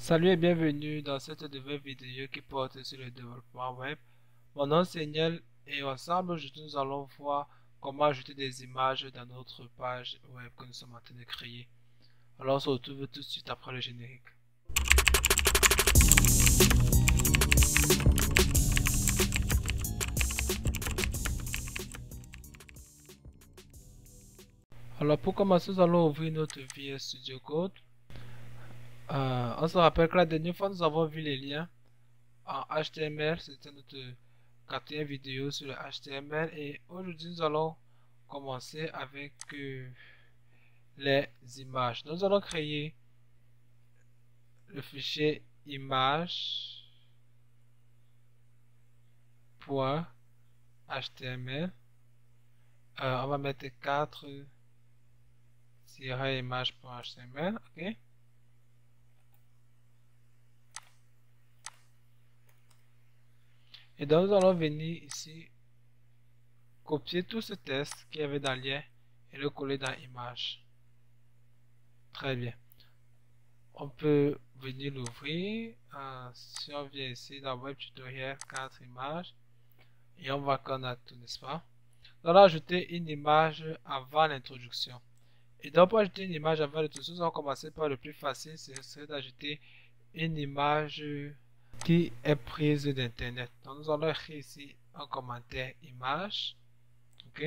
Salut et bienvenue dans cette nouvelle vidéo qui porte sur le développement web. Mon nom c'est Niel et ensemble aujourd'hui nous allons voir comment ajouter des images dans notre page web que nous sommes en train de créer. Alors on se retrouve tout de suite après le générique. Alors pour commencer nous allons ouvrir notre VS Studio Code. On se rappelle que la dernière fois nous avons vu les liens en HTML, c'était notre quatrième vidéo sur le HTML et aujourd'hui nous allons commencer avec les images. Nous allons créer le fichier image.html. On va mettre 4-image.html, ok. Et donc nous allons venir ici copier tout ce texte qu'il y avait dans le lien et le coller dans image. Très bien. On peut venir l'ouvrir. Si on vient ici dans web tutoriel 4 images et on voit qu'on a tout, n'est-ce pas? Nous allons ajouter une image avant l'introduction. Et donc pour ajouter une image avant l'introduction, nous allons commencer par le plus facile, c'est d'ajouter une image qui est prise d'internet. Donc nous allons écrire ici un commentaire image, ok.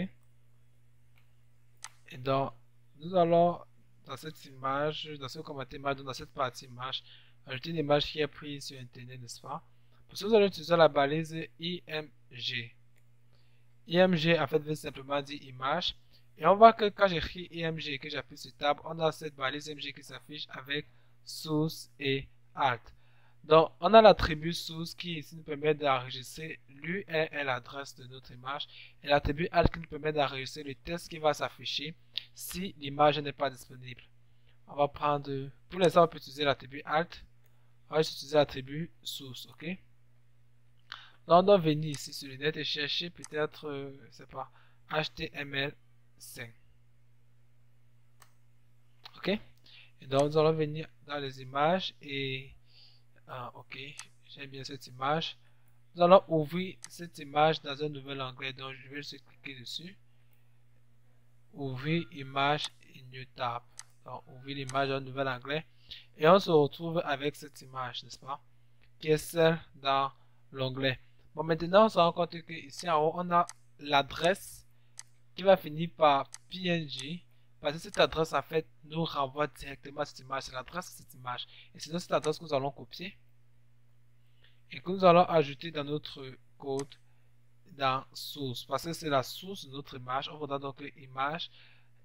Et donc nous allons dans cette image, dans ce commentaire image, dans cette partie image, ajouter une image qui est prise sur internet, n'est-ce pas? Pour ça, vous allez utiliser la balise IMG. IMG en fait veut simplement dire image. Et on voit que quand j'écris IMG et que j'appuie sur Tab, on a cette balise IMG qui s'affiche avec source et alt. Donc, on a l'attribut source qui ici nous permet d'enregistrer l'URL, l'adresse de notre image, et l'attribut alt qui nous permet d'enregistrer le texte qui va s'afficher si l'image n'est pas disponible. On va prendre, pour l'instant, on peut utiliser l'attribut alt, on va utiliser l'attribut source, ok? Donc, on doit venir ici sur le net et chercher peut-être, je sais pas, HTML5. Ok? Et donc, nous allons venir dans les images et ok, j'aime bien cette image. Nous allons ouvrir cette image dans un nouvel onglet. Donc, je vais juste cliquer dessus. Ouvrir image in new tab. Donc, ouvrir l'image dans un nouvel onglet. Et on se retrouve avec cette image, n'est-ce pas? Qui est celle dans l'onglet. Bon, maintenant, on se rend compte que ici en haut, on a l'adresse qui va finir par PNG. Parce que cette adresse, en fait, nous renvoie directement à cette image. C'est l'adresse de cette image. Et c'est cette adresse que nous allons copier et que nous allons ajouter dans notre code dans source, parce que c'est la source de notre image. On voudra donc que l'image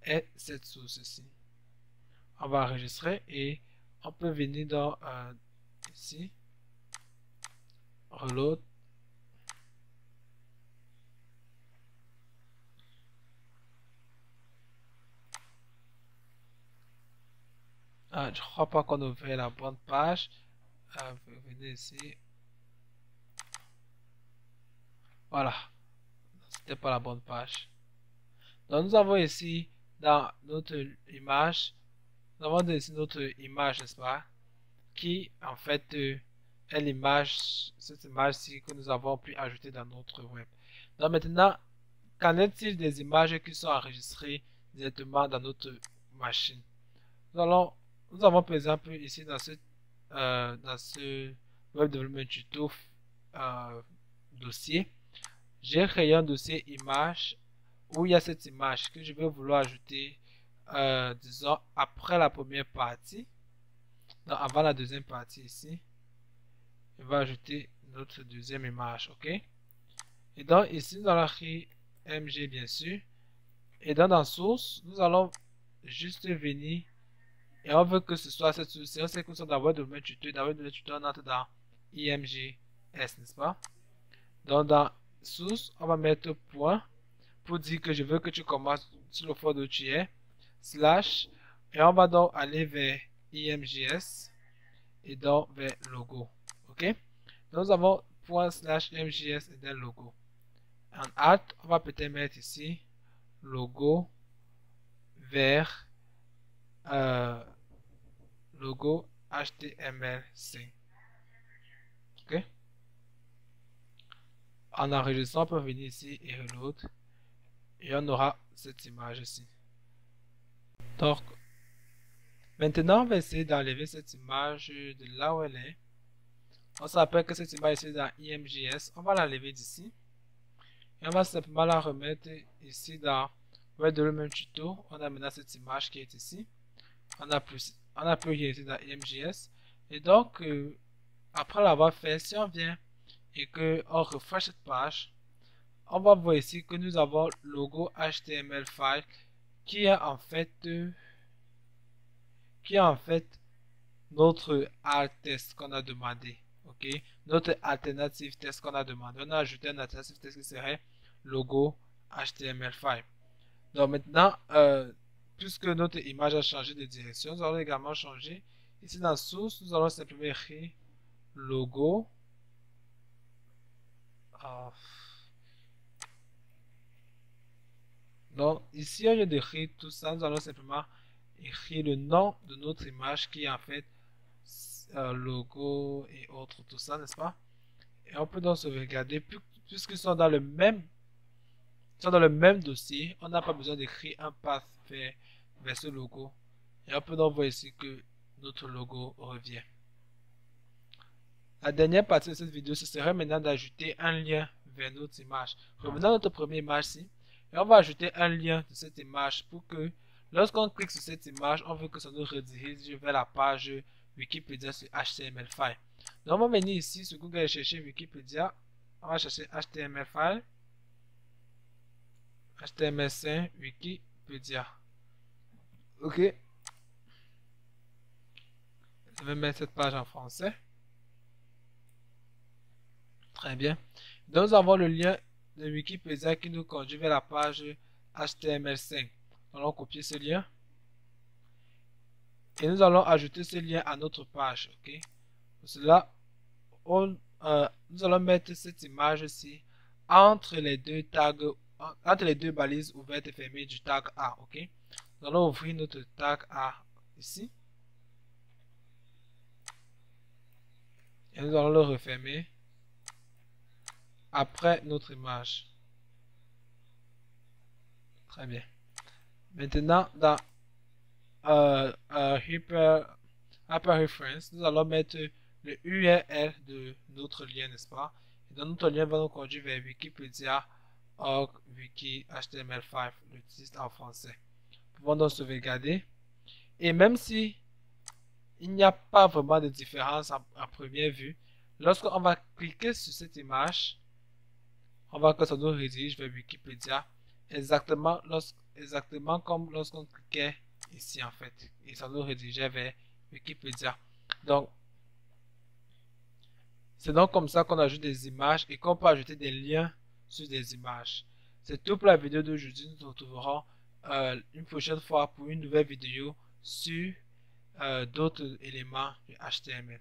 est cette source ici. On va enregistrer et on peut venir dans ici, reload. Je crois pas qu'on a ouvert la bonne page. Venez ici. Voilà, c'était pas la bonne page. Donc nous avons ici dans notre image, nous avons ici notre image, n'est-ce pas, qui en fait est l'image, cette image-ci que nous avons pu ajouter dans notre web. Donc maintenant, qu'en est-il des images qui sont enregistrées directement dans notre machine? Nous avons par exemple ici dans ce web development tuto dossier, j'ai créé un dossier image où il y a cette image que je vais vouloir ajouter, disons, après la première partie. Donc, avant la deuxième partie ici, on va ajouter notre deuxième image, ok? Et donc, ici, nous allons écrire MG, bien sûr. Et dans source, nous allons juste venir et on veut que ce soit cette source. On sait que nous sommes dans Web Domain Tuto. Dans Web Domain Tuto, on entre dans IMGS, n'est-ce pas? Donc, dans source, on va mettre point pour dire que je veux que tu commences sur le folder où tu es, slash, et on va donc aller vers IMGS et donc vers logo. Ok? Donc, nous avons point slash IMGS et then logo. En alt, on va peut-être mettre ici logo vers logo HTML5. Ok? En enregistrant, on peut venir ici et reload. Et on aura cette image ici. Donc, maintenant, on va essayer d'enlever cette image de là où elle est. On se rappelle que cette image ici dans IMJS. On va l'enlever d'ici. Et on va simplement la remettre ici dans Web de le même tuto. On a maintenant cette image qui est ici. On a plus rien ici dans IMJS. Et donc, après l'avoir fait, si on vient et qu'on refresh cette page, on va voir ici que nous avons le logo HTML5 qui est en fait notre alt test qu'on a demandé. Ok, notre alternative test qu'on a demandé. On a ajouté un alternative test qui serait logo HTML5. Donc maintenant, puisque notre image a changé de direction, nous allons également changer. Ici dans source, nous allons simplement écrire logo. Donc ici, au lieu d'écrire tout ça, nous allons simplement écrire le nom de notre image qui est en fait logo et autres, tout ça, n'est-ce pas? Et on peut donc sauvegarder, puisqu'ils sont dans le même dossier, on n'a pas besoin d'écrire un path vers ce logo. Et on peut donc voir ici que notre logo revient. La dernière partie de cette vidéo, ce serait maintenant d'ajouter un lien vers notre image. Revenons à notre première image ici. Et on va ajouter un lien de cette image pour que lorsqu'on clique sur cette image, on veut que ça nous redirige vers la page Wikipédia sur HTML5. Donc on va venir ici sur Google et chercher Wikipédia. On va chercher HTML5. HTML5 Wikipédia. Ok. Je vais mettre cette page en français. Très bien. Donc, nous avons le lien de Wikipédia qui nous conduit vers la page HTML5. Nous allons copier ce lien. Et nous allons ajouter ce lien à notre page. Ok. Pour cela, nous allons mettre cette image-ci entre les deux tags, entre les deux balises ouvertes et fermées du tag A. Ok. Nous allons ouvrir notre tag A ici. Et nous allons le refermer après notre image. Très bien. Maintenant, dans Hyperreference, nous allons mettre le URL de notre lien, n'est-ce pas? Et donc, notre lien va nous conduire vers Wikipedia.org wiki HTML5, le titre en français. Nous pouvons donc sauvegarder. Et même si il n'y a pas vraiment de différence à première vue, lorsqu'on va cliquer sur cette image, on va que ça nous redirige vers Wikipédia exactement comme lorsqu'on cliquait ici en fait. Et ça nous redirigeait vers Wikipédia. Donc, c'est donc comme ça qu'on ajoute des images et qu'on peut ajouter des liens sur des images. C'est tout pour la vidéo d'aujourd'hui. Nous nous retrouverons une prochaine fois pour une nouvelle vidéo sur d'autres éléments du HTML.